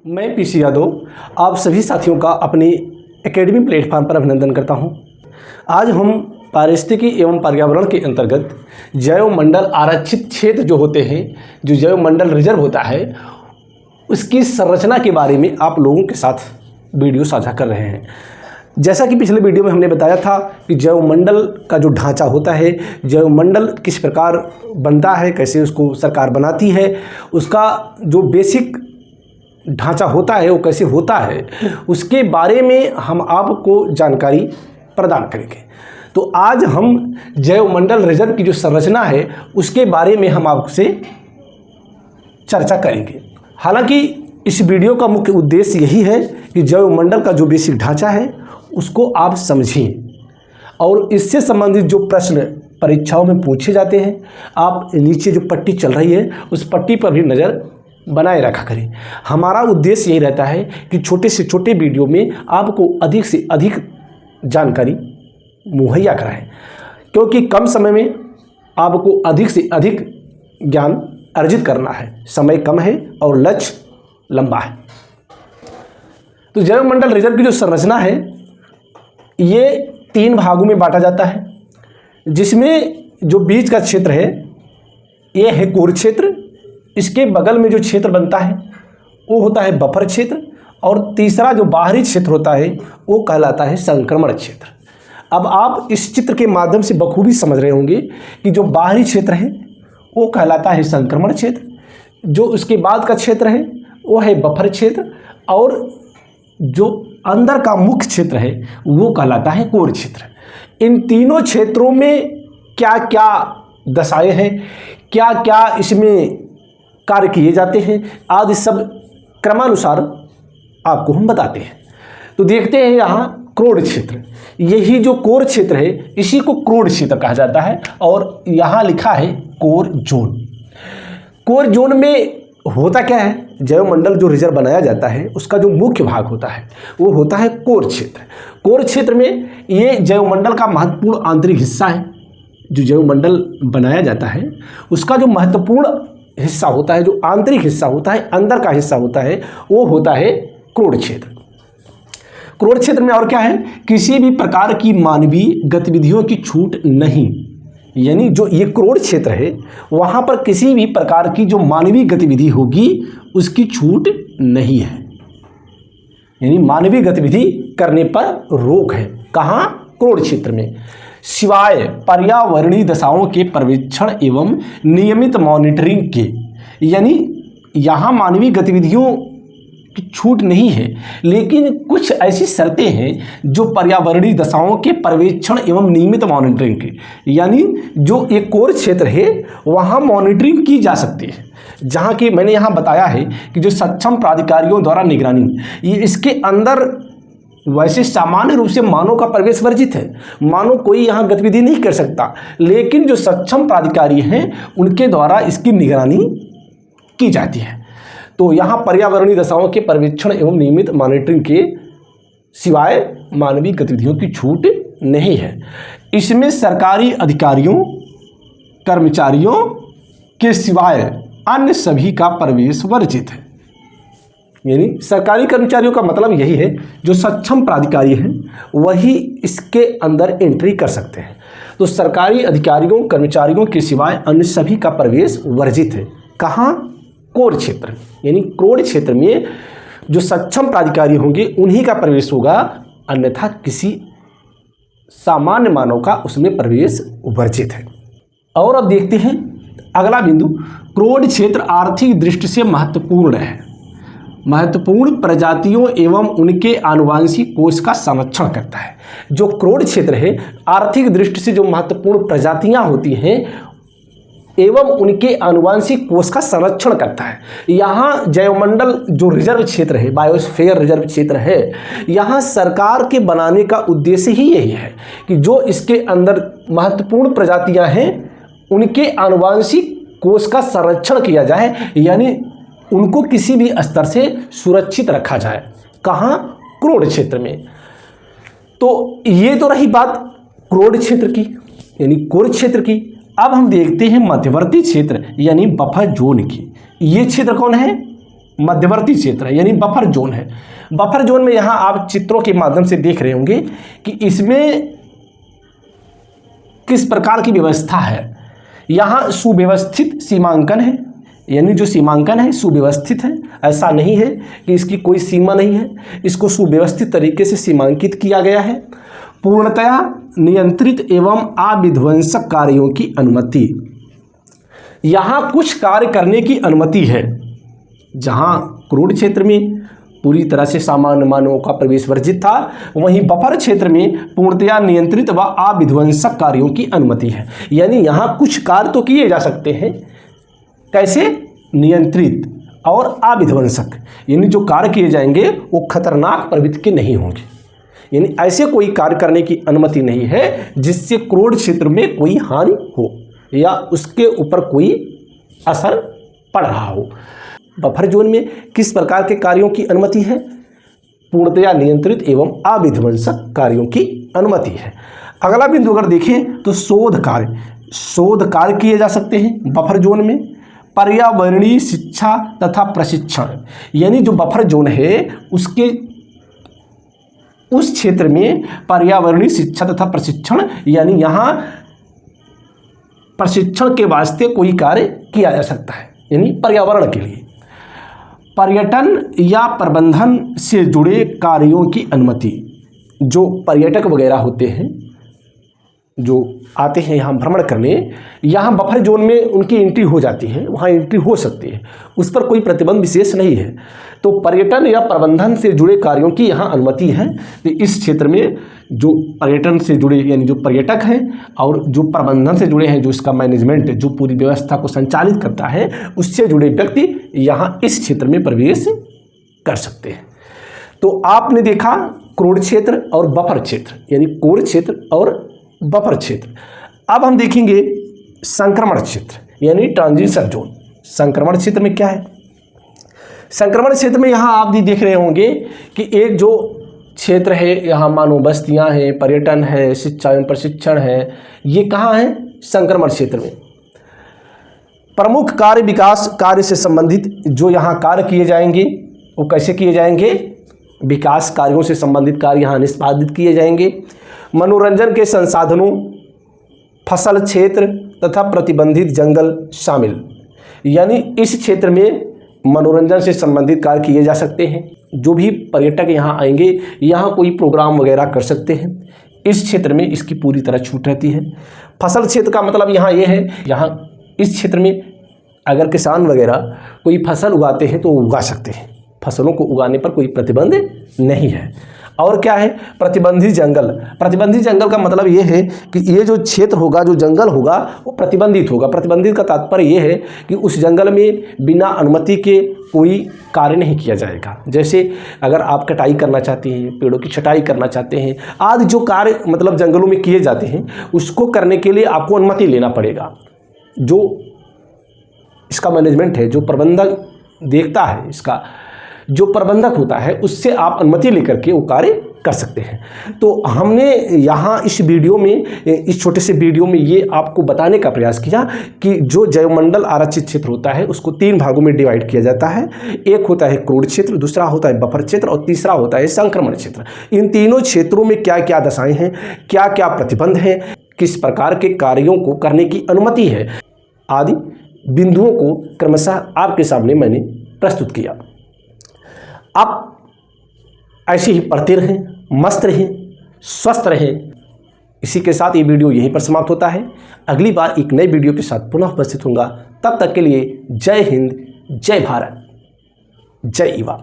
मैं पीसी यादव आप सभी साथियों का अपने एकेडमी प्लेटफॉर्म पर अभिनंदन करता हूं। आज हम पारिस्थितिकी एवं पर्यावरण के अंतर्गत जैव मंडल आरक्षित क्षेत्र जो होते हैं, जो जैव मंडल रिजर्व होता है, उसकी संरचना के बारे में आप लोगों के साथ वीडियो साझा कर रहे हैं। जैसा कि पिछले वीडियो में हमने बताया था कि जैव मंडल का जो ढांचा होता है, जैव मंडल किस प्रकार बनता है, कैसे उसको सरकार बनाती है, उसका जो बेसिक ढांचा होता है वो कैसे होता है, उसके बारे में हम आपको जानकारी प्रदान करेंगे। तो आज हम जैव मंडल रिजर्व की जो संरचना है उसके बारे में हम आपसे चर्चा करेंगे। हालांकि इस वीडियो का मुख्य उद्देश्य यही है कि जैव मंडल का जो बेसिक ढांचा है उसको आप समझें और इससे संबंधित जो प्रश्न परीक्षाओं में पूछे जाते हैं, आप नीचे जो पट्टी चल रही है उस पट्टी पर भी नज़र बनाए रखा करें। हमारा उद्देश्य यही रहता है कि छोटे से छोटे वीडियो में आपको अधिक से अधिक जानकारी मुहैया कराएं, क्योंकि कम समय में आपको अधिक से अधिक ज्ञान अर्जित करना है। समय कम है और लक्ष्य लंबा है। तो जैव मंडल रिजर्व की जो संरचना है ये 3 भागों में बांटा जाता है, जिसमें जो बीच का क्षेत्र है ये है कोर क्षेत्र। इसके बगल में जो क्षेत्र बनता है वो होता है बफर क्षेत्र, और तीसरा जो बाहरी क्षेत्र होता है वो कहलाता है संक्रमण क्षेत्र। अब आप इस चित्र के माध्यम से बखूबी समझ रहे होंगे कि जो बाहरी क्षेत्र है वो कहलाता है संक्रमण क्षेत्र, जो उसके बाद का क्षेत्र है वो है बफर क्षेत्र, और जो अंदर का मुख्य क्षेत्र है वो कहलाता है कोर क्षेत्र। इन तीनों क्षेत्रों में क्या क्या दशाएं हैं, क्या क्या इसमें कार्य किए जाते हैं, आदि सब क्रमानुसार आपको हम बताते हैं। तो देखते हैं यहाँ क्रोड क्षेत्र, यही जो कोर क्षेत्र है इसी को क्रोड क्षेत्र कहा जाता है, और यहाँ लिखा है कोर जोन। कोर जोन में होता क्या है, जैव मंडल जो रिजर्व बनाया जाता है उसका जो मुख्य भाग होता है वो होता है कोर क्षेत्र। कोर क्षेत्र में ये जैव मंडल का महत्वपूर्ण आंतरिक हिस्सा है। जो जैव मंडल बनाया जाता है उसका जो महत्वपूर्ण हिस्सा होता है, जो आंतरिक हिस्सा होता है, अंदर का हिस्सा होता है, वो होता है क्रोड क्षेत्र। क्रोड क्षेत्र में और क्या है, किसी भी प्रकार की मानवीय गतिविधियों की छूट नहीं। यानी जो ये क्रोड क्षेत्र है वहाँ पर किसी भी प्रकार की जो मानवीय गतिविधि होगी उसकी छूट नहीं है। यानी मानवीय गतिविधि करने पर रोक है। कहाँ? क्रोड क्षेत्र में, सिवाय पर्यावरणीय दशाओं के पर्यवेक्षण एवं नियमित मॉनिटरिंग के। यानी यहाँ मानवीय गतिविधियों की छूट नहीं है, लेकिन कुछ ऐसी शर्तें हैं जो पर्यावरणीय दशाओं के पर्यवेक्षण एवं नियमित मॉनिटरिंग के। यानी जो एक कोर क्षेत्र है वहाँ मॉनिटरिंग की जा सकती है, जहाँ की मैंने यहाँ बताया है कि जो सक्षम प्राधिकारियों द्वारा निगरानी, ये इसके अंदर वैसे सामान्य रूप से मानव का प्रवेश वर्जित है, मानव कोई यहाँ गतिविधि नहीं कर सकता, लेकिन जो सक्षम प्राधिकारी हैं उनके द्वारा इसकी निगरानी की जाती है। तो यहाँ पर्यावरणीय दशाओं के पर्यवेक्षण एवं नियमित मॉनिटरिंग के सिवाय मानवीय गतिविधियों की छूट नहीं है। इसमें सरकारी अधिकारियों कर्मचारियों के सिवाय अन्य सभी का प्रवेश वर्जित है। यानी सरकारी कर्मचारियों का मतलब यही है, जो सक्षम प्राधिकारी हैं वही इसके अंदर एंट्री कर सकते हैं। तो सरकारी अधिकारियों कर्मचारियों के सिवाय अन्य सभी का प्रवेश वर्जित है। कहाँ? कोर क्षेत्र। यानी क्रोड क्षेत्र में जो सक्षम प्राधिकारी होंगे उन्हीं का प्रवेश होगा, अन्यथा किसी सामान्य मानव का उसमें प्रवेश वर्जित है। और अब देखते हैं अगला बिंदु, क्रोड क्षेत्र आर्थिक दृष्टि से महत्वपूर्ण है। महत्वपूर्ण प्रजातियों एवं उनके आनुवंशिक कोष का संरक्षण करता है। जो क्रोड क्षेत्र है आर्थिक दृष्टि से जो महत्वपूर्ण प्रजातियां होती हैं एवं उनके आनुवंशिक कोष का संरक्षण करता है। यहाँ जैवमंडल जो रिजर्व क्षेत्र है, बायोस्फीयर रिजर्व क्षेत्र है, यहाँ सरकार के बनाने का उद्देश्य ही यही है कि जो इसके अंदर महत्वपूर्ण प्रजातियां हैं उनके आनुवंशिक कोष का संरक्षण किया जाए, यानी उनको किसी भी स्तर से सुरक्षित रखा जाए। कहाँ? क्रोड क्षेत्र में। तो ये तो रही बात क्रोड क्षेत्र की, यानी कोर क्षेत्र की। अब हम देखते हैं मध्यवर्ती क्षेत्र यानी बफर जोन की। ये क्षेत्र कौन है? मध्यवर्ती क्षेत्र है, यानी बफर जोन है। बफर जोन में यहाँ आप चित्रों के माध्यम से देख रहे होंगे कि इसमें किस प्रकार की व्यवस्था है। यहाँ सुव्यवस्थित सीमांकन है, यानी जो सीमांकन है सुव्यवस्थित है, ऐसा नहीं है कि इसकी कोई सीमा नहीं है, इसको सुव्यवस्थित तरीके से सीमांकित किया गया है। पूर्णतया नियंत्रित एवं अविध्वंसक कार्यों की अनुमति, यहाँ कुछ कार्य करने की अनुमति है। जहाँ क्रूड क्षेत्र में पूरी तरह से सामान्य मानवों का प्रवेश वर्जित था, वहीं बफर क्षेत्र में पूर्णतया नियंत्रित व अविध्वंसक कार्यों की अनुमति है। यानी यहाँ कुछ कार्य तो किए जा सकते हैं, कैसे? नियंत्रित और अविध्वंसक, यानी जो कार्य किए जाएंगे वो खतरनाक प्रवृत्ति के नहीं होंगे। यानी ऐसे कोई कार्य करने की अनुमति नहीं है जिससे क्रूड क्षेत्र में कोई हानि हो या उसके ऊपर कोई असर पड़ रहा हो। बफर जोन में किस प्रकार के कार्यों की अनुमति है? पूर्णतया नियंत्रित एवं अविध्वंसक कार्यों की अनुमति है। अगला बिंदु अगर देखें तो शोध कार्य किए जा सकते हैं बफर जोन में। पर्यावरणीय शिक्षा तथा प्रशिक्षण, यानी जो बफर जोन है उसके उस क्षेत्र में पर्यावरणीय शिक्षा तथा प्रशिक्षण, यानी यहाँ प्रशिक्षण के वास्ते कोई कार्य किया जा सकता है, यानी पर्यावरण के लिए। पर्यटन या प्रबंधन से जुड़े कार्यों की अनुमति, जो पर्यटक वगैरह होते हैं जो आते हैं यहाँ भ्रमण करने, यहाँ बफर जोन में उनकी एंट्री हो जाती है, वहाँ एंट्री हो सकती है, उस पर कोई प्रतिबंध विशेष नहीं है। तो पर्यटन या प्रबंधन से जुड़े कार्यों की यहाँ अनुमति है। तो इस क्षेत्र में जो पर्यटन से जुड़े यानी जो पर्यटक हैं और जो प्रबंधन से जुड़े हैं, जो इसका मैनेजमेंट जो पूरी व्यवस्था को संचालित करता है, उससे जुड़े व्यक्ति यहाँ इस क्षेत्र में प्रवेश कर सकते हैं। तो आपने देखा क्रूड क्षेत्र और बफर क्षेत्र, यानी कोर क्षेत्र और बफर क्षेत्र। अब हम देखेंगे संक्रमण क्षेत्र, यानी ट्रांजिशन जोन। संक्रमण क्षेत्र में क्या है? संक्रमण क्षेत्र में यहाँ आप भी देख रहे होंगे कि एक जो क्षेत्र है, यहाँ मानो बस्तियाँ हैं, पर्यटन है, शिक्षा एवं प्रशिक्षण है, ये कहाँ है? संक्रमण क्षेत्र में। प्रमुख कार्य विकास कार्य से संबंधित जो यहाँ कार्य किए जाएंगे वो कैसे किए जाएंगे? विकास कार्यों से संबंधित कार्य यहाँ निष्पादित किए जाएंगे। मनोरंजन के संसाधनों, फसल क्षेत्र तथा प्रतिबंधित जंगल शामिल, यानी इस क्षेत्र में मनोरंजन से संबंधित कार्य किए जा सकते हैं। जो भी पर्यटक यहाँ आएंगे, यहाँ कोई प्रोग्राम वगैरह कर सकते हैं, इस क्षेत्र में इसकी पूरी तरह छूट रहती है। फसल क्षेत्र का मतलब यहाँ ये है, यहाँ इस क्षेत्र में अगर किसान वगैरह कोई फसल उगाते हैं तो वो उगा सकते हैं, फसलों को उगाने पर कोई प्रतिबंध नहीं है। और क्या है? प्रतिबंधित जंगल। प्रतिबंधित जंगल का मतलब ये है कि ये जो क्षेत्र होगा, जो जंगल होगा, वो प्रतिबंधित होगा। प्रतिबंधित का तात्पर्य ये है कि उस जंगल में बिना अनुमति के कोई कार्य नहीं किया जाएगा। जैसे अगर आप कटाई करना चाहते हैं, पेड़ों की छटाई करना चाहते हैं, आदि जो कार्य मतलब जंगलों में किए जाते हैं, उसको करने के लिए आपको अनुमति लेना पड़ेगा। जो इसका मैनेजमेंट है, जो प्रबंधक देखता है, इसका जो प्रबंधक होता है, उससे आप अनुमति लेकर के वो कार्य कर सकते हैं। तो हमने यहाँ इस वीडियो में, इस छोटे से वीडियो में ये आपको बताने का प्रयास किया कि जो जैवमंडल आरक्षित क्षेत्र होता है उसको 3 भागों में डिवाइड किया जाता है। एक होता है क्रूड क्षेत्र, दूसरा होता है बफर क्षेत्र और तीसरा होता है संक्रमण क्षेत्र। इन तीनों क्षेत्रों में क्या क्या दशाएं हैं, क्या क्या प्रतिबंध हैं, किस प्रकार के कार्यों को करने की अनुमति है, आदि बिंदुओं को क्रमशः आपके सामने मैंने प्रस्तुत किया। आप ऐसे ही पढ़ते रहें, मस्त रहें, स्वस्थ रहें। इसी के साथ ये वीडियो यहीं पर समाप्त होता है। अगली बार एक नए वीडियो के साथ पुनः उपस्थित होऊंगा। तब तक के लिए जय हिंद, जय भारत, जय युवा।